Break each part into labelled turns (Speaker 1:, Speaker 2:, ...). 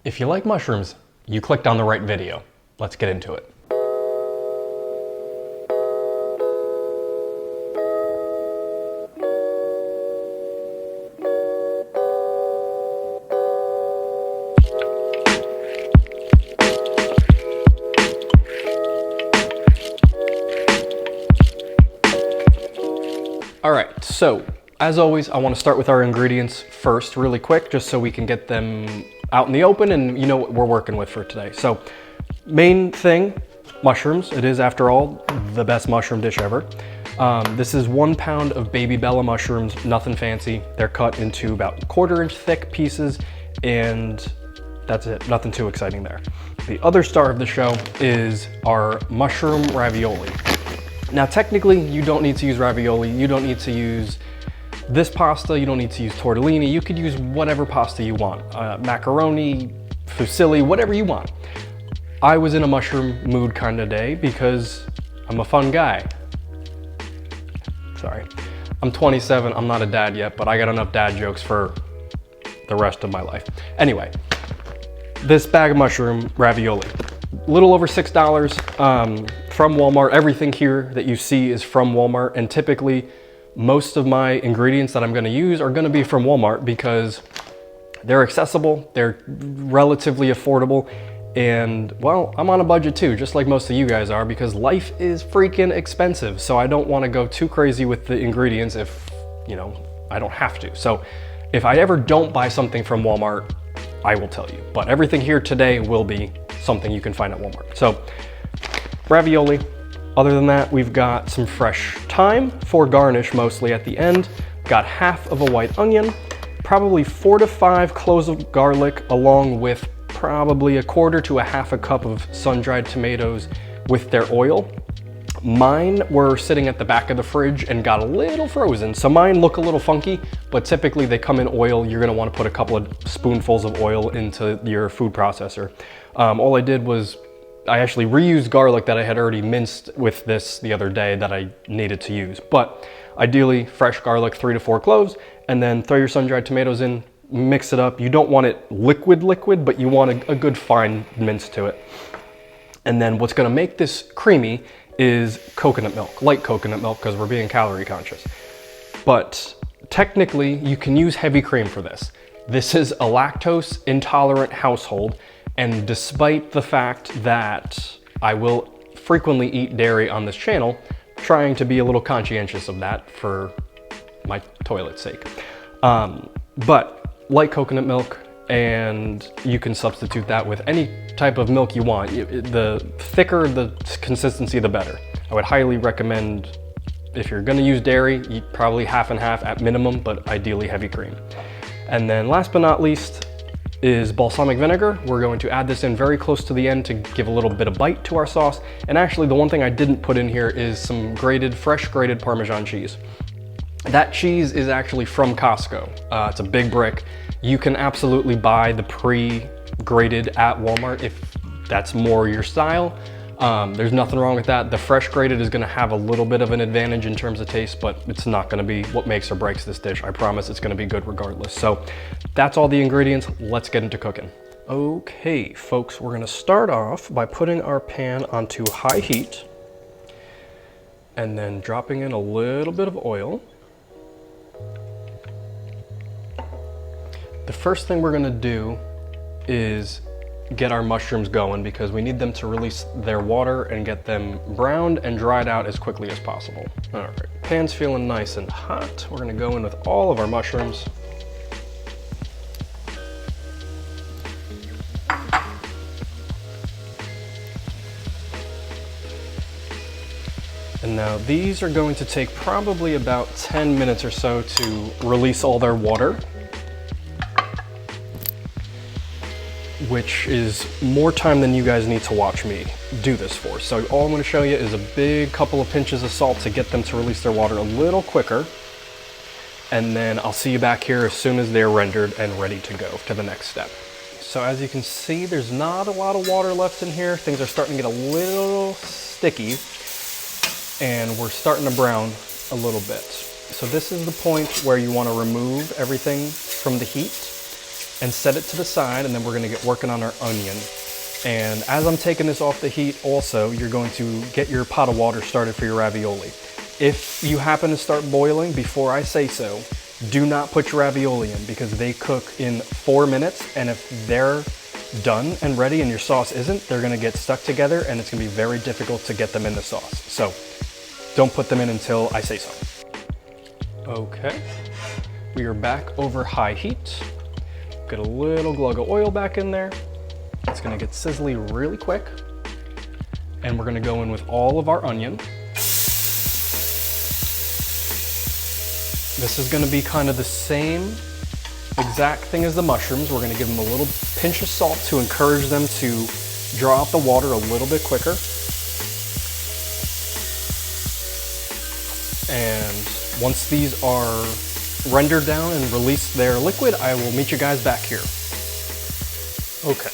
Speaker 1: If you like mushrooms, you clicked on the right video. Let's get into it. All right, so as always, I want to start with our ingredients first really quick, just so we can get them out in the open and you know what we're working with for today. So main thing, mushrooms. It is, after all, the best mushroom dish ever. This is 1 pound of baby Bella mushrooms, nothing fancy. They're cut into about 1/4 inch thick pieces, and that's it, nothing too exciting there. The other star of the show is our mushroom ravioli. Now, technically, you don't need to use ravioli. You don't need to use this pasta. You don't need to use tortellini. You could use whatever pasta you want. Macaroni, fusilli, whatever you want. I was in a mushroom mood kind of day because I'm a fun guy. Sorry. I'm 27. I'm not a dad yet, but I got enough dad jokes for the rest of my life. Anyway, this bag of mushroom ravioli, a little over $6 from Walmart. Everything here that you see is from Walmart, and typically most of my ingredients that I'm going to use are going to be from Walmart because they're accessible, they're relatively affordable, and well, I'm on a budget too, just like most of you guys are, because life is freaking expensive. So I don't want to go too crazy with the ingredients if, you know, I don't have to. So if I ever don't buy something from Walmart, I will tell you. But everything here today will be something you can find at Walmart. So ravioli. Other than that, we've got some fresh thyme for garnish, mostly at the end. Got half of a white onion, probably 4 to 5 cloves of garlic, along with probably 1/4 to 1/2 cup of sun-dried tomatoes with their oil. Mine were sitting at the back of the fridge and got a little frozen, so mine look a little funky, but typically they come in oil. You're gonna wanna put a couple of spoonfuls of oil into your food processor. All I did was I actually reused garlic that I had already minced with this the other day that I needed to use. But ideally, fresh garlic, 3 to 4 cloves, and then throw your sun-dried tomatoes in, mix it up. You don't want it liquid, but you want a good fine mince to it. And then what's gonna make this creamy is coconut milk, light coconut milk, because we're being calorie conscious. But technically, you can use heavy cream for this. This is a lactose intolerant household, and despite the fact that I will frequently eat dairy on this channel, trying to be a little conscientious of that for my toilet's sake. But light coconut milk, and you can substitute that with any type of milk you want. The thicker the consistency, the better. I would highly recommend, if you're gonna use dairy, probably half and half at minimum, but ideally heavy cream. And then last but not least is balsamic vinegar. We're going to add this in very close to the end to give a little bit of bite to our sauce. And actually, the one thing I didn't put in here is some fresh grated Parmesan cheese. That cheese is actually from Costco. It's a big brick. You can absolutely buy the pre-grated at Walmart if that's more your style. There's nothing wrong with that. The fresh grated is gonna have a little bit of an advantage in terms of taste, but it's not gonna be what makes or breaks this dish. I promise it's gonna be good regardless. So that's all the ingredients. Let's get into cooking. Okay, folks, we're gonna start off by putting our pan onto high heat and then dropping in a little bit of oil. The first thing we're gonna do is get our mushrooms going because we need them to release their water and get them browned and dried out as quickly as possible. All right, pan's feeling nice and hot. We're gonna go in with all of our mushrooms. And now these are going to take probably about 10 minutes or so to release all their water, which is more time than you guys need to watch me do this for. So all I'm gonna show you is a big couple of pinches of salt to get them to release their water a little quicker. And then I'll see you back here as soon as they're rendered and ready to go to the next step. So as you can see, there's not a lot of water left in here. Things are starting to get a little sticky and we're starting to brown a little bit. So this is the point where you wanna remove everything from the heat and set it to the side, and then we're gonna get working on our onion. And as I'm taking this off the heat also, you're going to get your pot of water started for your ravioli. If you happen to start boiling before I say so, do not put your ravioli in because they cook in 4 minutes, and if they're done and ready and your sauce isn't, they're gonna get stuck together and it's gonna be very difficult to get them in the sauce. So don't put them in until I say so. Okay, we are back over high heat. Get a little glug of oil back in there. It's gonna get sizzly really quick. And we're gonna go in with all of our onion. This is gonna be kind of the same exact thing as the mushrooms. We're gonna give them a little pinch of salt to encourage them to draw out the water a little bit quicker. And once these are rendered down and release their liquid, I will meet you guys back here. Okay,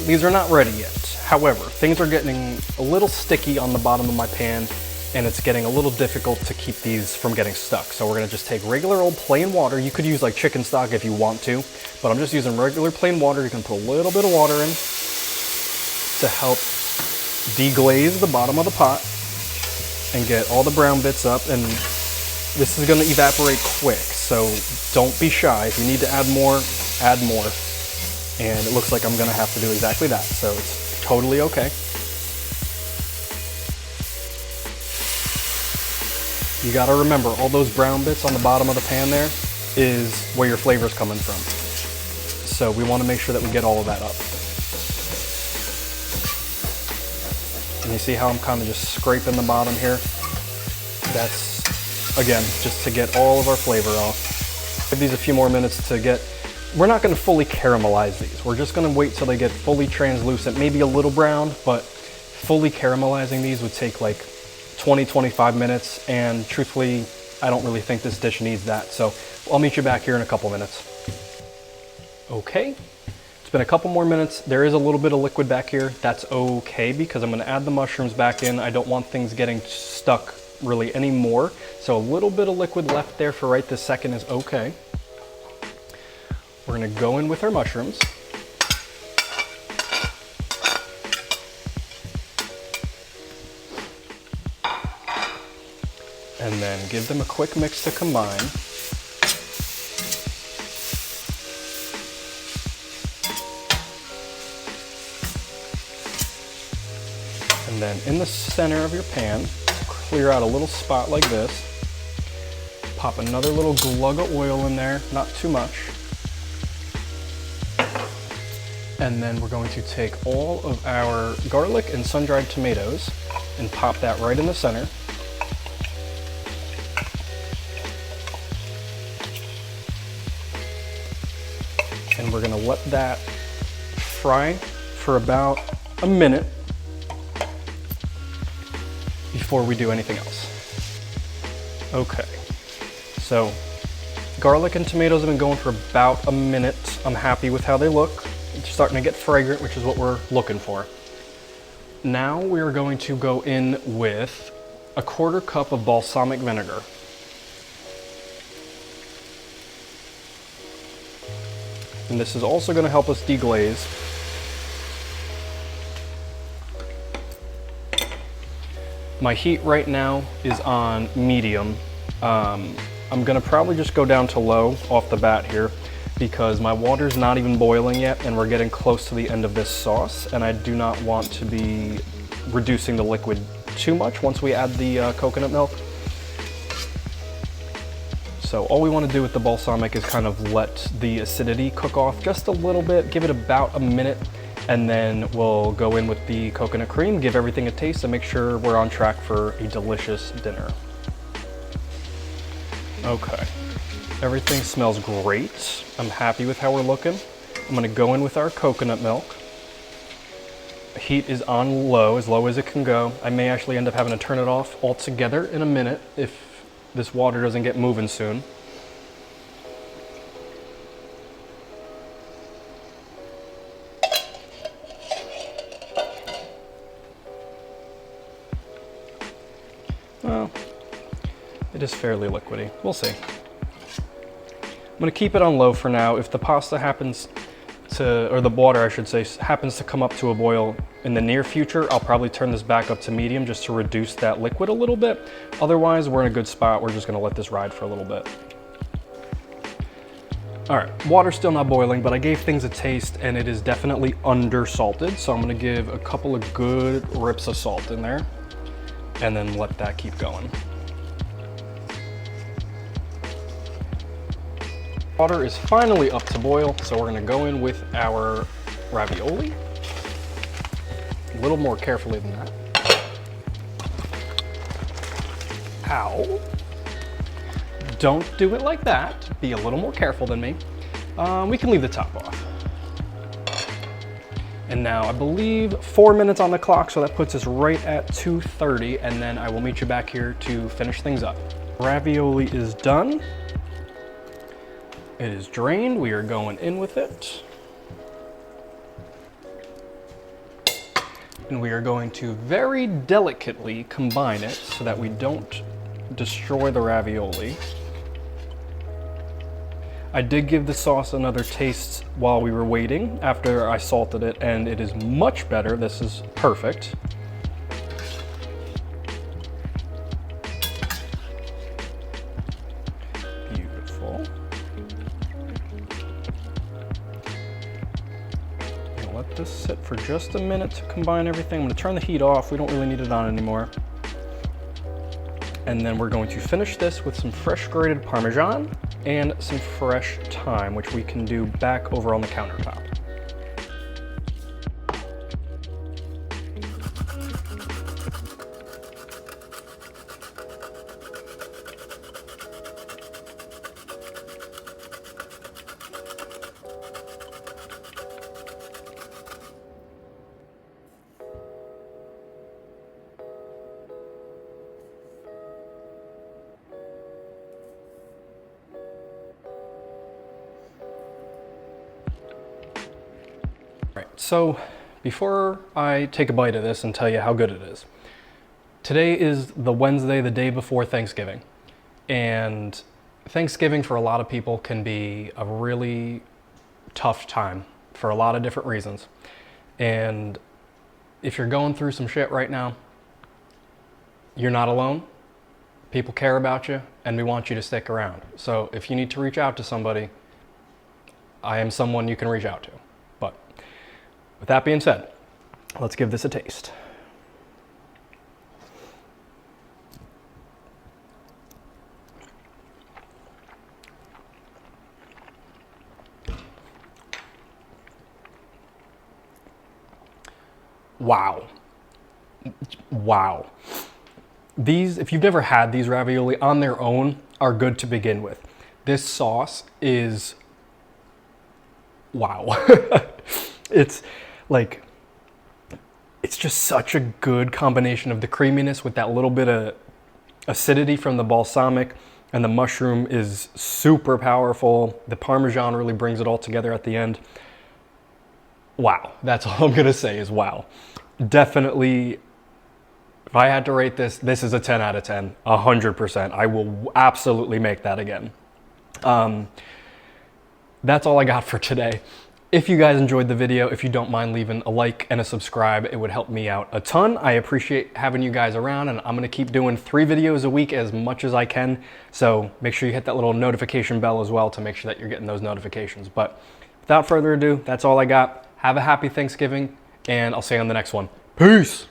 Speaker 1: these are not ready yet. However, things are getting a little sticky on the bottom of my pan, and it's getting a little difficult to keep these from getting stuck. So we're gonna just take regular old plain water. You could use like chicken stock if you want to, but I'm just using regular plain water. You can put a little bit of water in to help deglaze the bottom of the pot and get all the brown bits up. And this is gonna evaporate quick, so don't be shy. If you need to add more, add more. And it looks like I'm gonna have to do exactly that, so it's totally okay. You gotta remember, all those brown bits on the bottom of the pan there is where your flavor's coming from. So we wanna make sure that we get all of that up. And you see how I'm kind of just scraping the bottom here? That's, again, just to get all of our flavor off. Give these a few more minutes to get, we're not gonna fully caramelize these. We're just gonna wait till they get fully translucent, maybe a little brown, but fully caramelizing these would take like 20-25 minutes, and truthfully, I don't really think this dish needs that. So I'll meet you back here in a couple minutes. Okay, it's been a couple more minutes. There is a little bit of liquid back here. That's okay because I'm gonna add the mushrooms back in. I don't want things getting stuck really anymore. So a little bit of liquid left there for right this second is okay. We're gonna go in with our mushrooms. And then give them a quick mix to combine. And then in the center of your pan, clear out a little spot like this. Pop another little glug of oil in there, not too much. And then we're going to take all of our garlic and sun-dried tomatoes and pop that right in the center. And we're gonna let that fry for about a minute before we do anything else. Okay, so garlic and tomatoes have been going for about a minute. I'm happy with how they look. It's starting to get fragrant, which is what we're looking for. Now we are going to go in with a 1/4 cup of balsamic vinegar. And this is also going to help us deglaze. My heat right now is on medium. I'm going to probably just go down to low off the bat here because my water's not even boiling yet and we're getting close to the end of this sauce, and I do not want to be reducing the liquid too much once we add the coconut milk. So all we want to do with the balsamic is kind of let the acidity cook off just a little bit, give it about a minute, and then we'll go in with the coconut cream, give everything a taste, and make sure we're on track for a delicious dinner. Okay, everything smells great. I'm happy with how we're looking. I'm gonna go in with our coconut milk. Heat is on low as it can go. I may actually end up having to turn it off altogether in a minute if this water doesn't get moving soon. Well, it is fairly liquidy. We'll see. I'm gonna keep it on low for now. If the pasta happens to, or the water I should say, happens to come up to a boil in the near future, I'll probably turn this back up to medium just to reduce that liquid a little bit. Otherwise, we're in a good spot. We're just gonna let this ride for a little bit. All right, water's still not boiling, but I gave things a taste and it is definitely under salted. So I'm gonna give a couple of good rips of salt in there and then let that keep going. Water is finally up to boil, so we're gonna go in with our ravioli. A little more carefully than that. Ow. Don't do it like that. Be a little more careful than me. We can leave the top off. And now I believe 4 minutes on the clock, so that puts us right at 2:30, and then I will meet you back here to finish things up. Ravioli is done. It is drained. We are going in with it. And we are going to very delicately combine it so that we don't destroy the ravioli. I did give the sauce another taste while we were waiting after I salted it, and it is much better. This is perfect. Beautiful. I'll let this sit for just a minute to combine everything. I'm going to turn the heat off. We don't really need it on anymore. And then we're going to finish this with some fresh grated parmesan and some fresh thyme, which we can do back over on the countertop. Right, so before I take a bite of this and tell you how good it is, today is the Wednesday, the day before Thanksgiving. And Thanksgiving for a lot of people can be a really tough time for a lot of different reasons. And if you're going through some shit right now, you're not alone. People care about you and we want you to stick around. So if you need to reach out to somebody, I am someone you can reach out to. But with that being said, let's give this a taste. Wow. Wow. These, if you've never had these ravioli on their own, are good to begin with. This sauce is wow. It's like, it's just such a good combination of the creaminess with that little bit of acidity from the balsamic, and the mushroom is super powerful. The parmesan really brings it all together at the end. Wow, that's all I'm gonna say is wow. Definitely, if I had to rate this, this is a 10 out of 10, 100%. I will absolutely make that again. That's all I got for today. If you guys enjoyed the video, if you don't mind leaving a like and a subscribe, it would help me out a ton. I appreciate having you guys around, and I'm gonna keep doing 3 videos a week as much as I can. So make sure you hit that little notification bell as well to make sure that you're getting those notifications. But without further ado, that's all I got. Have a happy Thanksgiving, and I'll see you on the next one. Peace.